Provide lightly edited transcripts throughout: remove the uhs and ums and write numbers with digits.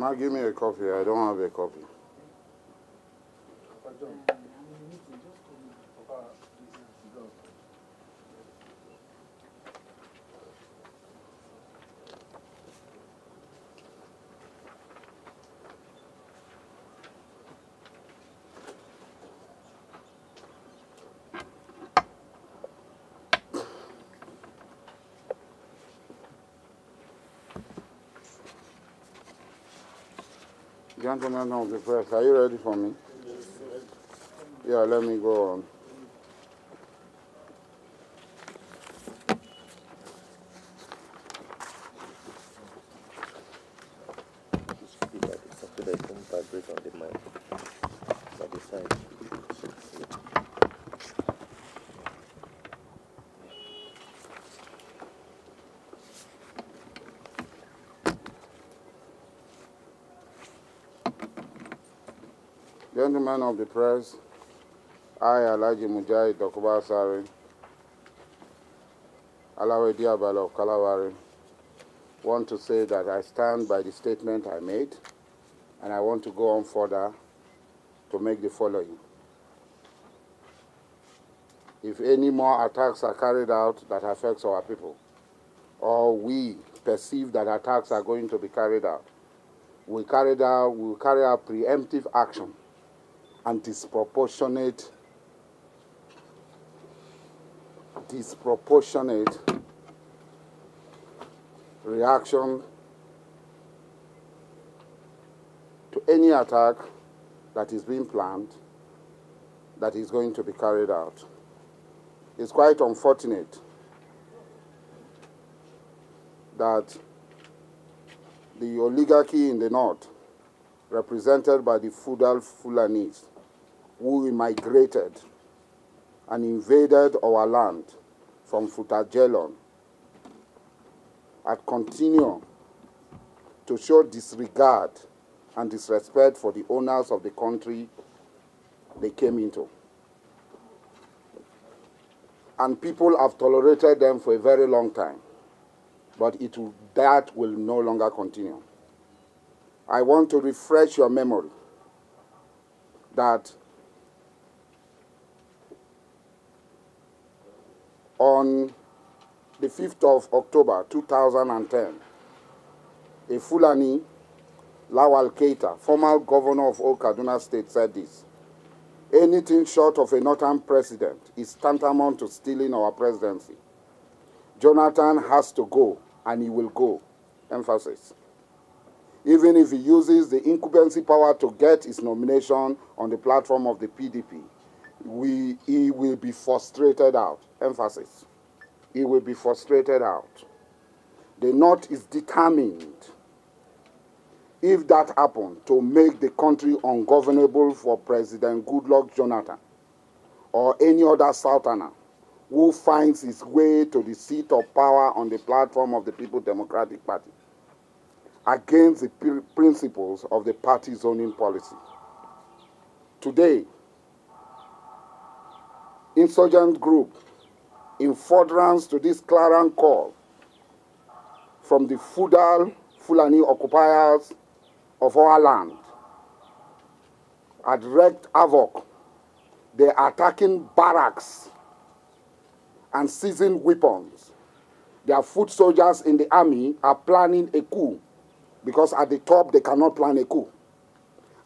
Mama, give me a copy. I don't have a copy. Gentlemen of the press, are you ready for me? Yeah, let me go on. Gentlemen of the press, I, Alhaji Mujahid Asari Dokubo of Kalawari, want to say that I stand by the statement I made, and I want to go on further to make the following. If any more attacks are carried out that affects our people, or we perceive that attacks are going to be carried out, we'll carry out preemptive action and disproportionate reaction to any attack that is being planned that is going to be carried out. It's quite unfortunate that the oligarchy in the north, represented by the Hausa-Fulanis, who immigrated and invaded our land from Futajelon, had continued to show disregard and disrespect for the owners of the country they came into. And people have tolerated them for a very long time, but that will no longer continue. I want to refresh your memory that on the 5th of October 2010, a Fulani, Lawal Keita, former governor of Kaduna State, said this: anything short of a northern president is tantamount to stealing our presidency. Jonathan has to go, and he will go. Emphasis. Even if he uses the incumbency power to get his nomination on the platform of the PDP, he will be frustrated out. Emphasis. He will be frustrated out. The North is determined, if that happens, to make the country ungovernable for President Goodluck Jonathan or any other Southerner who finds his way to the seat of power on the platform of the People's Democratic Party, against the principles of the party zoning policy. Today, insurgent group, in furtherance to this clarion call from the Fulani occupiers of our land, had wreaked havoc. They are attacking barracks and seizing weapons. Their foot soldiers in the army are planning a coup, because at the top they cannot plan a coup.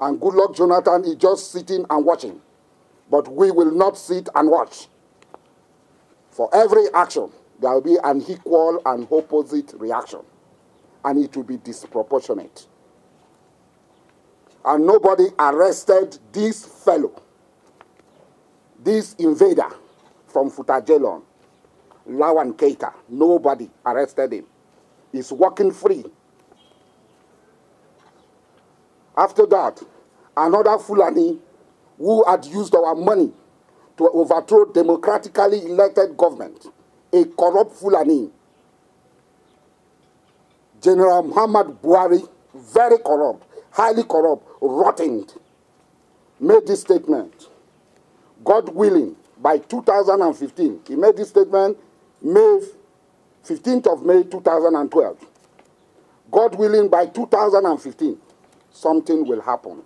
And Goodluck Jonathan is just sitting and watching. But we will not sit and watch. For every action, there will be an equal and opposite reaction. And it will be disproportionate. And nobody arrested this fellow, this invader from Futajelon, Lawan Keita. Nobody arrested him. He's walking free. After that, another Fulani who had used our money to overthrow democratically elected government, a corrupt Fulani, General Muhammad Buhari, very corrupt, highly corrupt, rotten, made this statement. God willing, by 2015, he made this statement 15th of May 2012. God willing, by 2015, something will happen.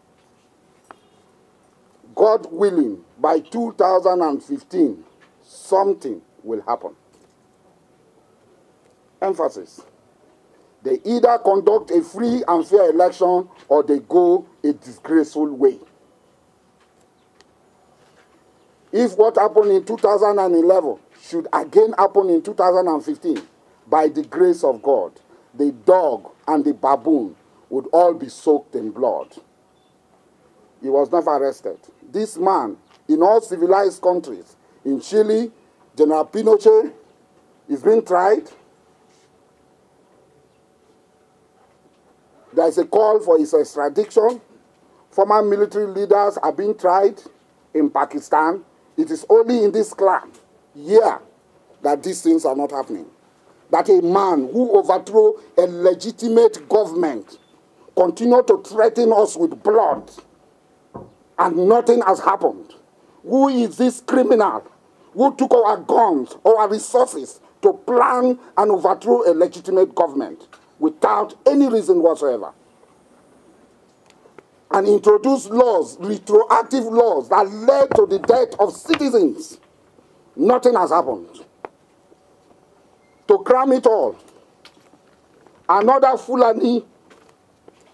God willing, by 2015, something will happen. Emphasis. They either conduct a free and fair election or they go a disgraceful way. If what happened in 2011 should again happen in 2015, by the grace of God, the dog and the baboon would all be soaked in blood. He was never arrested. This man, in all civilized countries, in Chile, General Pinochet is being tried. There is a call for his extradition. Former military leaders are being tried in Pakistan. It is only in this clan here that these things are not happening. That a man who overthrew a legitimate government continued to threaten us with blood and nothing has happened. Who is this criminal who took our guns, our resources to plan and overthrow a legitimate government without any reason whatsoever? And introduced laws, retroactive laws that led to the death of citizens. Nothing has happened. To cram it all, another Fulani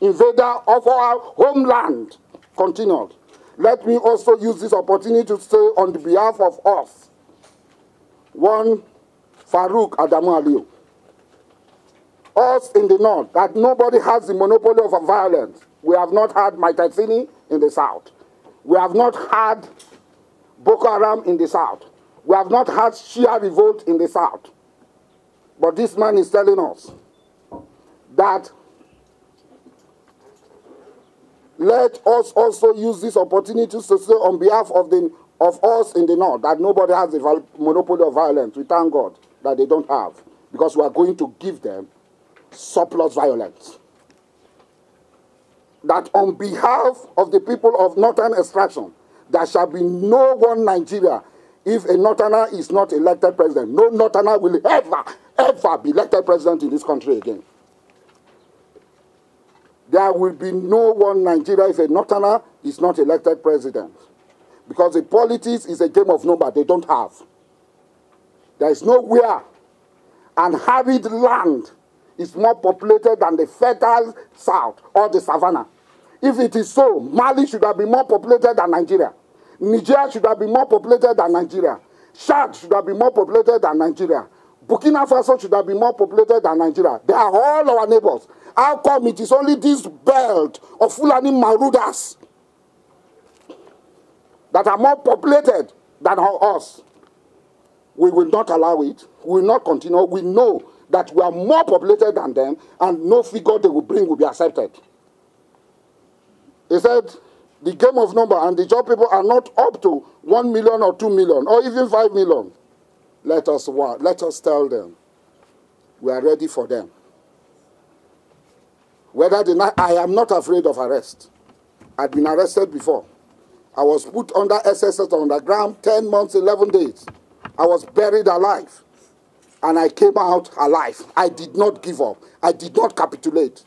invader of our homeland continued. Let me also use this opportunity to say on the behalf of us, one, Farouk Adamu Aliyu, us in the north, that nobody has the monopoly of violence. We have not had Maitazini in the south. We have not had Boko Haram in the south. We have not had Shia revolt in the south. But this man is telling us that let us also use this opportunity to say on behalf of us in the north that nobody has the monopoly of violence. We thank God that they don't have, because we are going to give them surplus violence. That on behalf of the people of northern extraction, there shall be no one Nigeria if a northerner is not elected president. No northerner will ever be elected president in this country again. There will be no one Nigeria if a northerner is not elected president. Because the politics is a game of number they don't have. There is nowhere an arid land is more populated than the fertile south or the savannah. If it is so, Mali should have been more populated than Nigeria. Niger should have been more populated than Nigeria. Chad should have been more populated than Nigeria. Burkina Faso should have been more populated than Nigeria. They are all our neighbors. How come it is only this belt of Fulani Marudas that are more populated than us? We will not allow it. We will not continue. We know that we are more populated than them, and no figure they will bring will be accepted. He said, the game of number and the job people are not up to 1 million or 2 million or even 5 million. Let us tell them we are ready for them. I am not afraid of arrest. I've been arrested before. I was put under SSS underground 10 months, 11 days. I was buried alive. And I came out alive. I did not give up. I did not capitulate.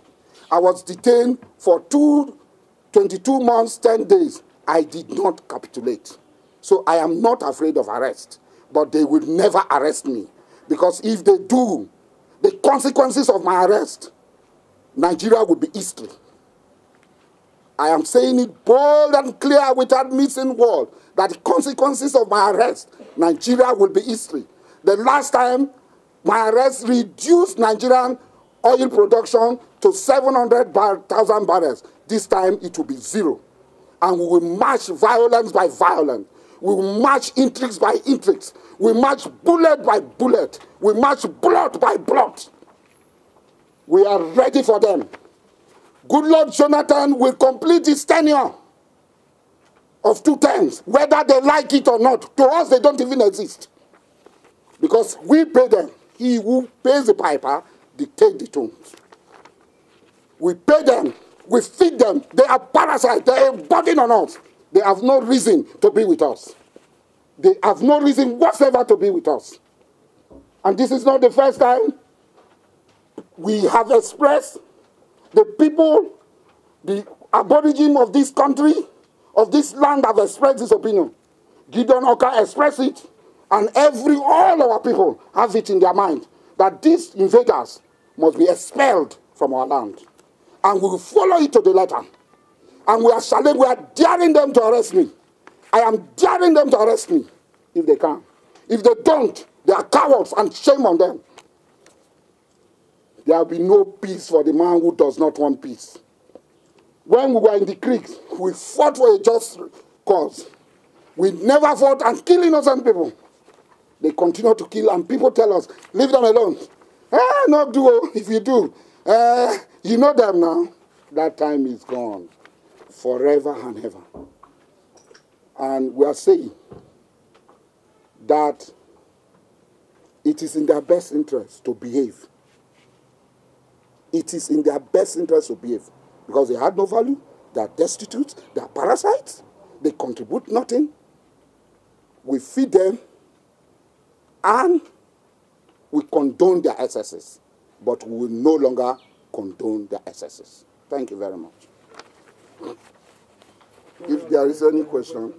I was detained for 22 months, 10 days. I did not capitulate. So I am not afraid of arrest. But they will never arrest me. Because if they do, the consequences of my arrest, Nigeria will be history. I am saying it bold and clear without missing word, that the consequences of my arrest, Nigeria will be history. The last time my arrest reduced Nigerian oil production to 700,000 barrels. This time it will be zero. And we will match violence by violence. We will match intrigues by intrigues. We match bullet by bullet. We match blood by blood. We are ready for them. Goodluck Jonathan will complete his tenure of 2 terms, whether they like it or not. To us, they don't even exist. Because we pay them. He who pays the piper dictates the tunes. We pay them. We feed them. They are parasites. They are a burden on us. They have no reason to be with us. They have no reason whatsoever to be with us. And this is not the first time we have expressed the people, the aborigines of this country, of this land, have expressed this opinion. Gideon Oka expressed it, and all our people have it in their mind that these invaders must be expelled from our land. And we will follow it to the letter. And we are daring them to arrest me. I am daring them to arrest me if they can. If they don't, they are cowards, and shame on them. There will be no peace for the man who does not want peace. When we were in the creek, we fought for a just cause. We never fought and kill innocent people. They continue to kill, and people tell us, leave them alone. No do. If you do, you know them now. That time is gone forever and ever. And we are saying that it is in their best interest to behave. It is in their best interest to behave, because they had no value, they are destitute, they are parasites, they contribute nothing. We feed them and we condone their excesses, but we will no longer condone their excesses. Thank you very much. If there is any question.